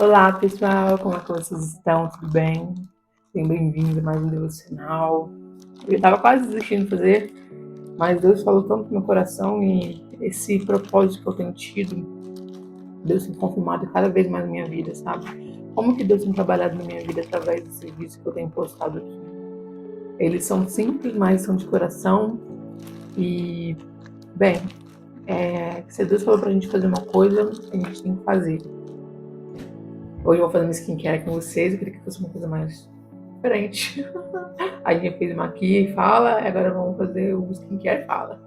Olá, pessoal, como é que vocês estão? Tudo bem? Sejam bem-vindos a mais um devocional. Eu estava quase desistindo de fazer, mas Deus falou tanto no meu coração e esse propósito que eu tenho tido, Deus tem confirmado cada vez mais na minha vida, sabe? Como que Deus tem trabalhado na minha vida através dos serviços que eu tenho postado aqui. Eles são simples, mas são de coração e, bem, se Deus falou pra gente fazer uma coisa, a gente tem que fazer. Hoje eu vou fazer uma skincare com vocês, eu queria que fosse uma coisa mais diferente. A gente fez maquia e fala, agora vamos fazer o skincare e fala.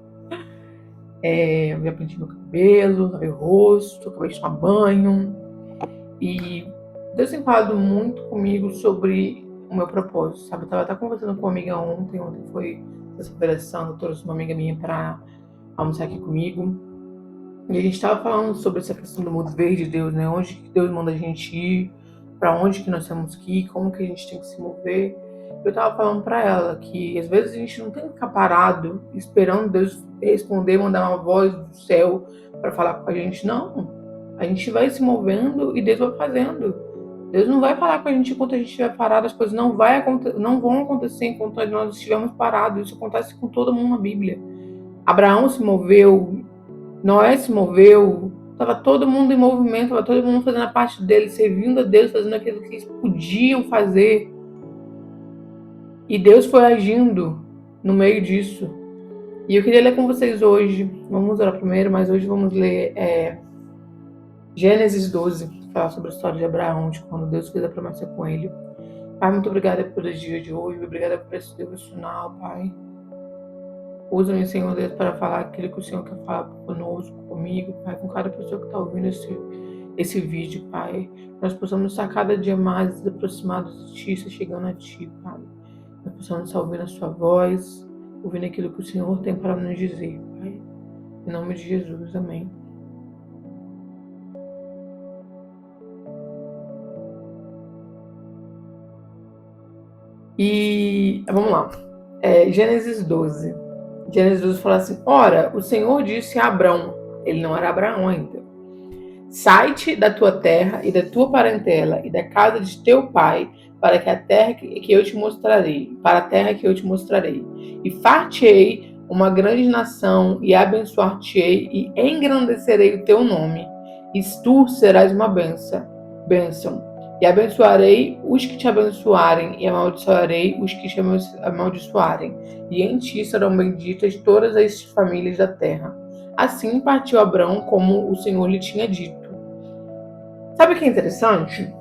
Eu já pintei meu cabelo, lavei o rosto, acabei de tomar banho. E Deus tem falado muito comigo sobre o meu propósito, sabe? Eu tava até conversando com uma amiga ontem foi essa operação, eu trouxe uma amiga minha pra almoçar aqui comigo. E a gente tava falando sobre essa questão do mover de Deus, né? Onde que Deus manda a gente ir, pra onde que nós temos que ir, como que a gente tem que se mover. Eu tava falando pra ela que às vezes a gente não tem que ficar parado esperando Deus responder, mandar uma voz do céu pra falar com a gente, não. A gente vai se movendo e Deus vai fazendo. Deus não vai falar com a gente enquanto a gente estiver parado, as coisas não vão acontecer enquanto nós estivermos parados. Isso acontece com todo mundo na Bíblia. Abraão se moveu, Noé se moveu, estava todo mundo em movimento, estava todo mundo fazendo a parte dele, servindo a Deus, fazendo aquilo que eles podiam fazer. E Deus foi agindo no meio disso. E eu queria ler com vocês hoje, vamos orar primeiro, mas hoje vamos ler Gênesis 12, falar sobre a história de Abraão, de quando Deus fez a promessa com ele. Pai, muito obrigada pelo dia de hoje, obrigada por esse devocional, Pai. Usa-me, Senhor Deus, para falar aquilo que o Senhor quer falar conosco, comigo, Pai, com cada pessoa que está ouvindo esse vídeo, Pai. Nós possamos estar cada dia mais aproximados de Ti, chegando a Ti, Pai. Nós possamos estar ouvindo a Sua voz, ouvindo aquilo que o Senhor tem para nos dizer, Pai. Em nome de Jesus, amém. E vamos lá. Gênesis 12. Gênesis 12 fala assim: Ora, o Senhor disse a Abrão, ele não era Abraão ainda: Sai-te da tua terra e da tua parentela e da casa de teu pai, para que a terra que eu te mostrarei, para a terra que eu te mostrarei. E far-te-ei uma grande nação, e abençoar-te-ei, e engrandecerei o teu nome. E tu serás uma bênção. E abençoarei os que te abençoarem, e amaldiçoarei os que te amaldiçoarem. E em ti serão benditas todas as famílias da terra. Assim partiu Abrão como o Senhor lhe tinha dito. Sabe o que é interessante?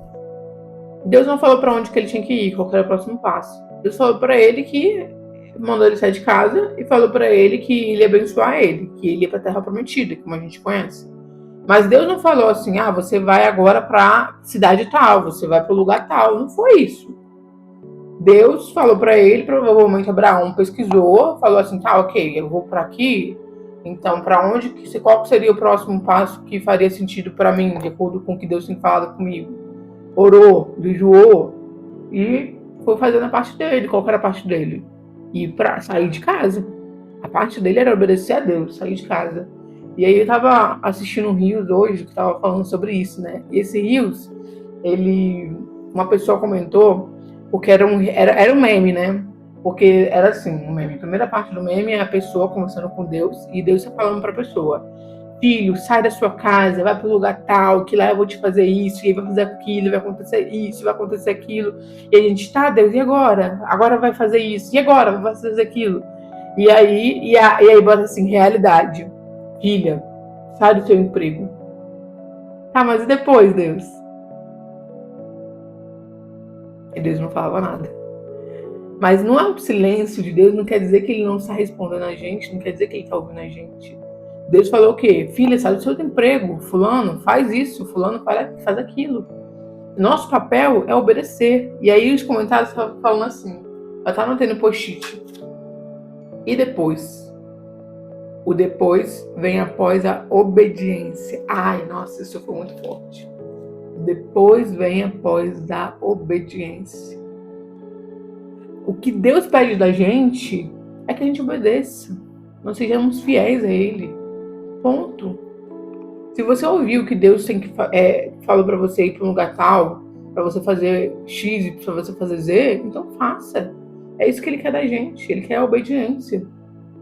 Deus não falou para onde que ele tinha que ir, qual era o próximo passo. Deus falou para ele que mandou ele sair de casa e falou para ele que ele ia abençoar ele, que ele ia para a terra prometida, como a gente conhece. Mas Deus não falou assim: você vai agora para cidade tal, você vai para o lugar tal. Não foi isso. Deus falou para ele, provavelmente Abraão pesquisou, falou assim: tá, ok, eu vou para aqui. Então, para onde, qual seria o próximo passo que faria sentido para mim, de acordo com o que Deus tem falado comigo? Orou, jejuou e foi fazendo a parte dele. Qual era a parte dele? Ir para sair de casa. A parte dele era obedecer a Deus, sair de casa. E aí eu tava assistindo um Rios hoje que tava falando sobre isso, né? E esse Rios, uma pessoa comentou, porque era um meme, né? Porque era assim, um meme. A primeira parte do meme é a pessoa conversando com Deus e Deus está falando para a pessoa: filho, sai da sua casa, vai para o lugar tal, que lá eu vou te fazer isso, e aí vai fazer aquilo, vai acontecer isso, vai acontecer aquilo. E a gente, tá, Deus, e agora? Agora vai fazer isso, e agora vai fazer aquilo. E aí bota assim, realidade. Filha, sai do seu emprego. Tá, mas e depois, Deus? E Deus não falava nada. Mas não é o silêncio de Deus, não quer dizer que ele não está respondendo a gente, não quer dizer que ele está ouvindo a gente. Deus falou o quê? Filha, sai do seu emprego. Fulano, faz isso. Fulano, faz aquilo. Nosso papel é obedecer. E aí os comentários estavam falando assim. Eu estava mantendo post-it. E depois? O depois vem após a obediência. Ai, nossa, isso foi muito forte. Depois vem após a obediência. O que Deus pede da gente é que a gente obedeça. Nós sejamos fiéis a Ele. Ponto. Se você ouviu que Deus falou para você ir para um lugar tal, para você fazer X e para você fazer Z, então faça. É isso que ele quer da gente. Ele quer a obediência.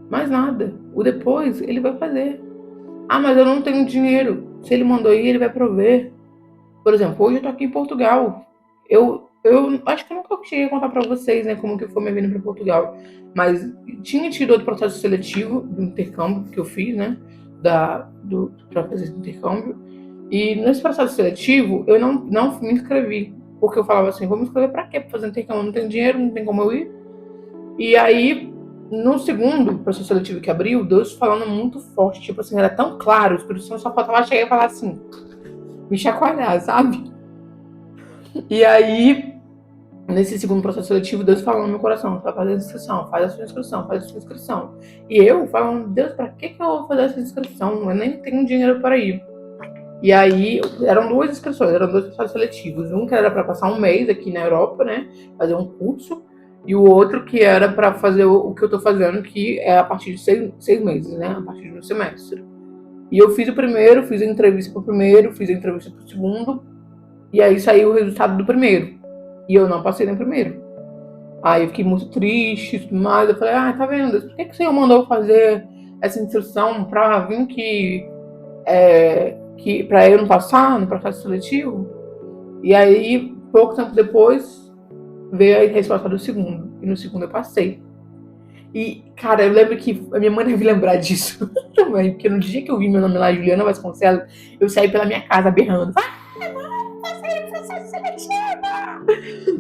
Mais nada. O depois, ele vai fazer. Ah, mas eu não tenho dinheiro. Se ele mandou ir, ele vai prover. Por exemplo, hoje eu tô aqui em Portugal. Eu acho que eu nunca cheguei a contar pra vocês, né, como que foi minha vinda pra Portugal. Mas tinha tido outro processo seletivo do intercâmbio que eu fiz, né, pra fazer esse intercâmbio. E nesse processo seletivo, eu não me inscrevi. Porque eu falava assim, vou me inscrever pra quê? Pra fazer intercâmbio? Não tenho dinheiro, não tem como eu ir. E aí, no segundo processo seletivo que abriu, Deus falando muito forte, tipo assim, era tão claro, o Espírito Santo só faltava chegar e falar assim, me chacoalhar, sabe? E aí, nesse segundo processo seletivo, Deus falando no meu coração, vai fazer a inscrição, faz a sua inscrição, faz a sua inscrição. E eu falando, Deus, pra que eu vou fazer essa inscrição? Eu nem tenho dinheiro para ir. E aí, eram duas inscrições, eram dois processos seletivos. Um que era para passar um mês aqui na Europa, né, fazer um curso, e o outro que era para fazer o que eu tô fazendo, que é a partir de 6 meses, né, a partir de um semestre. E eu fiz o primeiro, fiz a entrevista pro primeiro, fiz a entrevista pro segundo, e aí saiu o resultado do primeiro. E eu não passei no primeiro. Aí eu fiquei muito triste e tudo mais. Eu falei, tá vendo, Deus, por que o Senhor mandou fazer essa instrução pra vir que pra eu não passar no processo seletivo? E aí, pouco tempo depois, veio a resposta do segundo. E no segundo eu passei. E, cara, eu lembro que a minha mãe deve lembrar disso também, porque no dia que eu vi meu nome lá, Juliana Vasconcelos, eu saí pela minha casa berrando.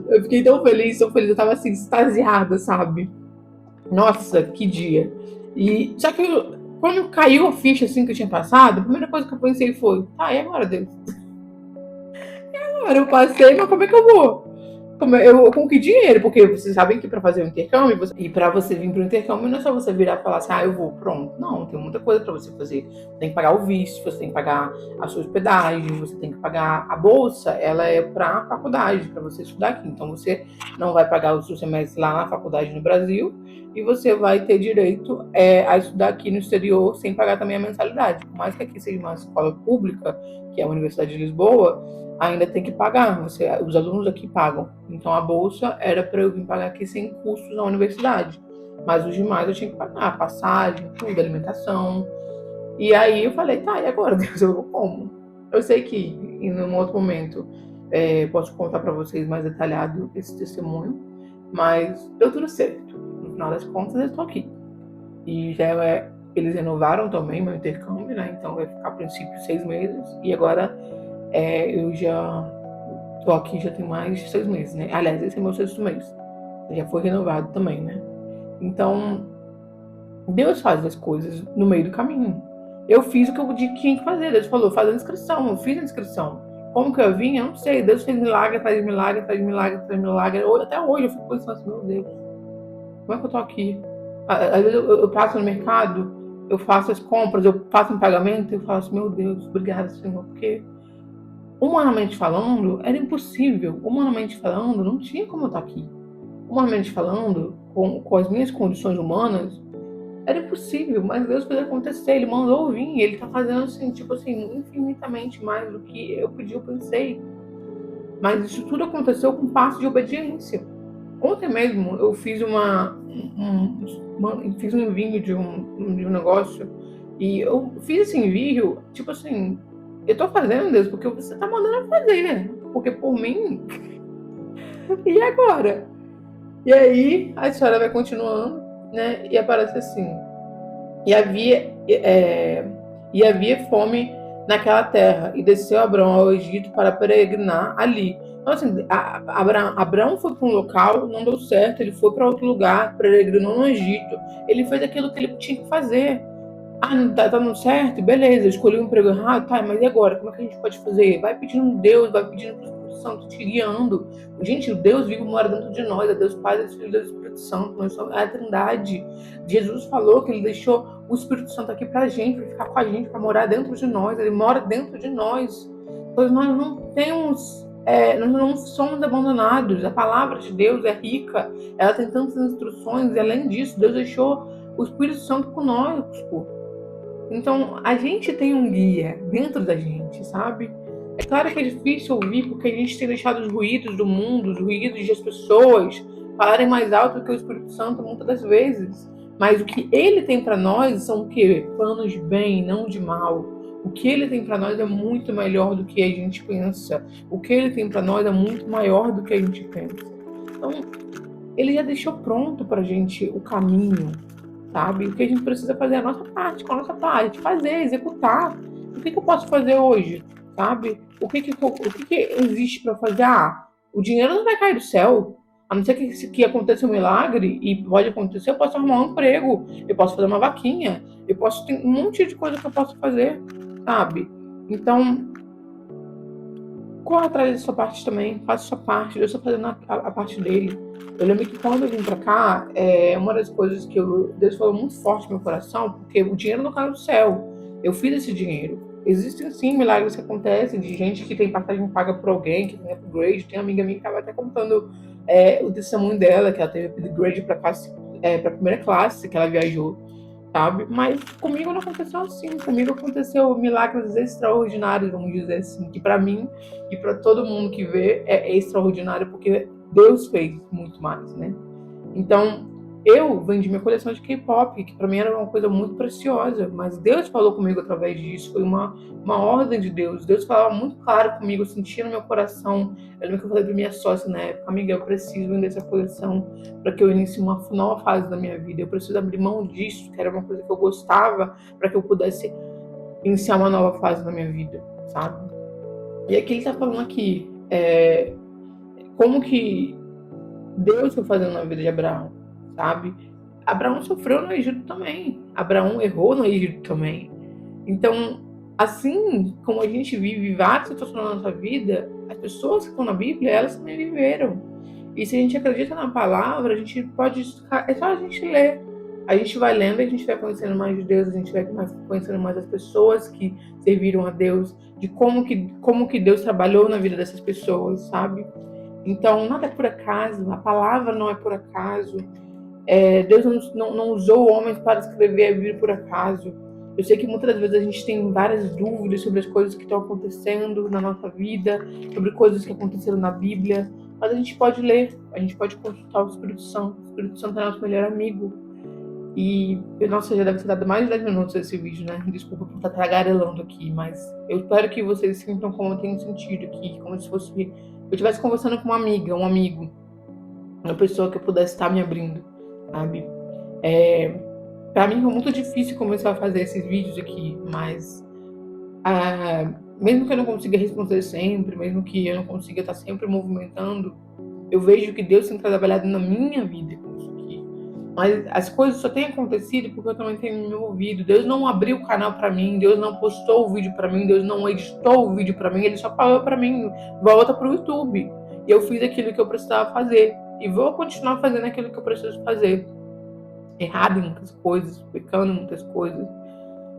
Eu fiquei tão feliz, eu tava assim, extasiada, sabe? Nossa, que dia. E só que quando caiu a ficha assim que eu tinha passado, a primeira coisa que eu pensei foi, e agora, Deus? Agora eu passei, mas como é que eu vou? Com que dinheiro? Porque vocês sabem que para fazer o intercâmbio, e para você vir para o intercâmbio, não é só você virar e falar assim, eu vou, pronto. Não, tem muita coisa para você fazer. Você tem que pagar o visto, você tem que pagar a sua hospedagem, você tem que pagar a bolsa, ela é para a faculdade, para você estudar aqui. Então você não vai pagar o seu semestre lá na faculdade no Brasil e você vai ter direito a estudar aqui no exterior sem pagar também a mensalidade. Por mais que aqui seja uma escola pública, que é a Universidade de Lisboa, ainda tem que pagar, os alunos aqui pagam. Então a bolsa era para eu vir pagar aqui sem custos na universidade. Mas os demais eu tinha que pagar, passagem, tudo, alimentação. E aí eu falei, e agora, Deus, eu vou como? Eu sei que em um outro momento posso contar para vocês mais detalhado esse testemunho, mas deu tudo certo. No final das contas, eu estou aqui. E eles renovaram também meu intercâmbio, né? Então vai ficar a princípio 6 meses. E agora eu já tô aqui já tem mais de 6 meses, né? Aliás, esse é meu 6º mês. Já foi renovado também, né? Então, Deus faz as coisas no meio do caminho. Eu fiz o que eu tinha que fazer. Deus falou, faz a inscrição. Eu fiz a inscrição. Como que eu vim? Eu não sei. Deus fez milagre, faz milagre, faz milagre, faz milagre. Até hoje eu fico pensando assim, meu Deus, como é que eu tô aqui? Às vezes eu passo no mercado, eu faço as compras, eu faço um pagamento e eu falo assim, meu Deus, obrigado, Senhor, porque humanamente falando, era impossível. Humanamente falando, não tinha como eu estar aqui. Humanamente falando, com as minhas condições humanas, era impossível, mas Deus fez acontecer. Ele mandou eu vir, ele tá fazendo assim, tipo assim, infinitamente mais do que eu pedi, eu pensei. Mas isso tudo aconteceu com um passo de obediência. Ontem mesmo eu fiz fiz um envio de um negócio e eu fiz esse envio, tipo assim, eu tô fazendo, Deus, porque você tá mandando eu fazer, porque por mim, e agora? E aí a história vai continuando, né, e aparece assim, e havia fome naquela terra, e desceu Abrão ao Egito para peregrinar ali. Então, assim, Abraão foi para um local, não deu certo, ele foi para outro lugar, peregrinou no Egito. Ele fez aquilo que ele tinha que fazer. Não tá dando certo? Beleza, escolhi um emprego errado, mas e agora? Como é que a gente pode fazer? Vai pedindo Deus, vai pedindo pro Espírito Santo te guiando. Gente, o Deus vivo mora dentro de nós, é Deus Pai, Deus Filho, Deus Espírito Santo, nós somos a Trindade. Jesus falou que ele deixou o Espírito Santo aqui pra gente, pra ficar com a gente, pra morar dentro de nós, ele mora dentro de nós. Pois nós não temos, nós não somos abandonados, a palavra de Deus é rica, ela tem tantas instruções, e além disso, Deus deixou o Espírito Santo conosco. Então, a gente tem um guia dentro da gente, sabe? É claro que é difícil ouvir porque a gente tem deixado os ruídos do mundo, os ruídos das pessoas falarem mais alto do que o Espírito Santo muitas das vezes. Mas o que ele tem para nós são o quê? Planos de bem, não de mal. O que ele tem para nós é muito melhor do que a gente pensa. O que ele tem para nós é muito maior do que a gente pensa. Então, ele já deixou pronto pra gente o caminho, sabe? O que a gente precisa fazer é a nossa parte, com a nossa parte, fazer, executar. O que eu posso fazer hoje, sabe? O que existe para fazer? Ah, o dinheiro não vai cair do céu. A não ser que aconteça um milagre, e pode acontecer, eu posso arrumar um emprego, eu posso fazer uma vaquinha, eu posso ter um monte de coisa que eu posso fazer, sabe? Então, corra atrás da sua parte também, faça a sua parte, Deus está fazendo a parte dele. Eu lembro que quando eu vim pra cá, uma das coisas que Deus falou muito forte no meu coração, porque o dinheiro não caiu do céu. Eu fiz esse dinheiro. Existem sim milagres que acontecem, de gente que tem passagem paga por alguém, que tem upgrade. Tem uma amiga minha que estava até contando o testemunho dela, que ela teve upgrade para primeira classe, que ela viajou, sabe? Mas comigo não aconteceu assim. Comigo aconteceu milagres extraordinários, vamos dizer assim, que para mim e para todo mundo que vê é extraordinário, porque Deus fez muito mais, né? Então, eu vendi minha coleção de K-pop, que para mim era uma coisa muito preciosa, mas Deus falou comigo através disso, foi uma ordem de Deus. Deus falava muito claro comigo, eu sentia no meu coração. Eu lembro que eu falei para minha sócia na época: amiga, eu preciso vender essa coleção para que eu inicie uma nova fase da minha vida. Eu preciso abrir mão disso, que era uma coisa que eu gostava, para que eu pudesse iniciar uma nova fase na minha vida, sabe? E aqui ele está falando aqui, como que Deus foi fazendo na vida de Abraão, sabe? Abraão sofreu no Egito também. Abraão errou no Egito também. Então, assim como a gente vive várias situações na nossa vida, as pessoas que estão na Bíblia, elas também viveram. E se a gente acredita na palavra, a gente pode. É só a gente ler. A gente vai lendo, a gente vai conhecendo mais de Deus, a gente vai conhecendo mais as pessoas que serviram a Deus, de como que Deus trabalhou na vida dessas pessoas, sabe? Então, nada é por acaso, a palavra não é por acaso. Deus não usou homens para escrever a Bíblia por acaso. Eu sei que muitas das vezes a gente tem várias dúvidas sobre as coisas que estão acontecendo na nossa vida, sobre coisas que aconteceram na Bíblia, mas a gente pode ler, a gente pode consultar o Espírito Santo. O Espírito Santo é nosso melhor amigo. E, nossa, já deve ter dado mais de 10 minutos esse vídeo, né? Desculpa por estar tagarelando aqui, mas eu espero que vocês sintam como eu tenho sentido aqui, como se fosse eu estivesse conversando com uma amiga, um amigo, uma pessoa que eu pudesse estar me abrindo, sabe? Pra mim foi muito difícil começar a fazer esses vídeos aqui, mas mesmo que eu não consiga responder sempre, mesmo que eu não consiga estar sempre movimentando, eu vejo que Deus tem trabalhado na minha vida com isso aqui. Mas as coisas só têm acontecido porque eu também tenho me ouvido. Deus não abriu o canal para mim, Deus não postou o vídeo para mim, Deus não editou o vídeo para mim, Ele só falou para mim: volta pro YouTube. E eu fiz aquilo que eu precisava fazer. E vou continuar fazendo aquilo que eu preciso fazer. Errado em muitas coisas, pecando em muitas coisas,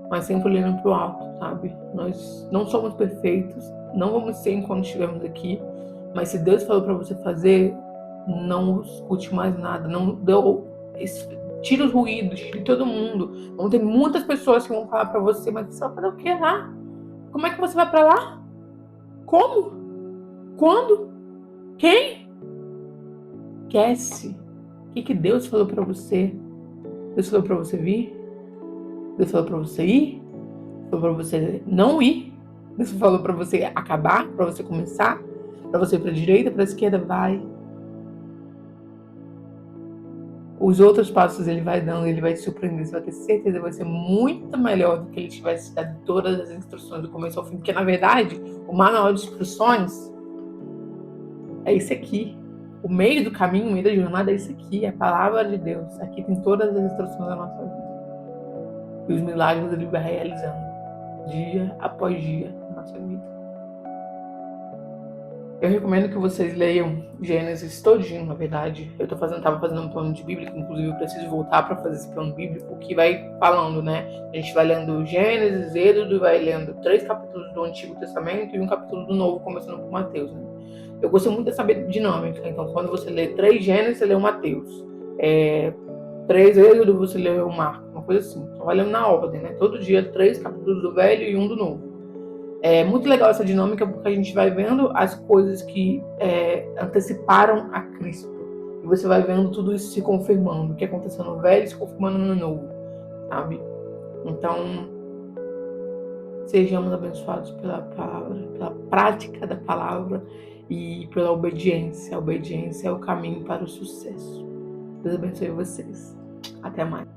mas sempre olhando pro alto, sabe? Nós não somos perfeitos, não vamos ser enquanto estivermos aqui, mas se Deus falou para você fazer, não escute mais nada, não tira os ruídos, tire todo mundo. Vão ter muitas pessoas que vão falar para você: mas você vai fazer o que lá? Como é que você vai para lá? Como? Quando? Quem? Esquece. O que Deus falou para você? Deus falou para você vir? Deus falou para você ir? Deus falou para você não ir? Deus falou para você acabar? Para você começar? Para você ir para a direita, para a esquerda? Vai. Os outros passos ele vai dando, ele vai te surpreender, você vai ter certeza que vai ser muito melhor do que ele tivesse dado todas as instruções do começo ao fim, porque na verdade o manual de instruções é esse aqui. O meio do caminho, o meio da jornada é esse aqui, é a palavra de Deus. Aqui tem todas as instruções da nossa vida. E os milagres ele vai realizando, dia após dia, na nossa vida. Eu recomendo que vocês leiam Gênesis todinho, na verdade. Eu tava fazendo um plano de Bíblia, que inclusive eu preciso voltar para fazer esse plano bíblico, que vai falando, né? A gente vai lendo Gênesis, Êxodo, vai lendo 3 capítulos do Antigo Testamento e um capítulo do Novo, começando por Mateus, né? Eu gostei muito dessa dinâmica. Então, quando você lê 3 Gênesis, você lê o Mateus. 3 Êxodo, você lê o Marcos. coisa assim. Só vai lendo na ordem, né? Todo dia 3 capítulos do Velho e 1 do Novo. É muito legal essa dinâmica porque a gente vai vendo as coisas que anteciparam a Cristo. E você vai vendo tudo isso se confirmando. O que aconteceu no Velho se confirmando no Novo, sabe? Então, sejamos abençoados pela palavra, pela prática da palavra e pela obediência. A obediência é o caminho para o sucesso. Deus abençoe vocês. Até mais.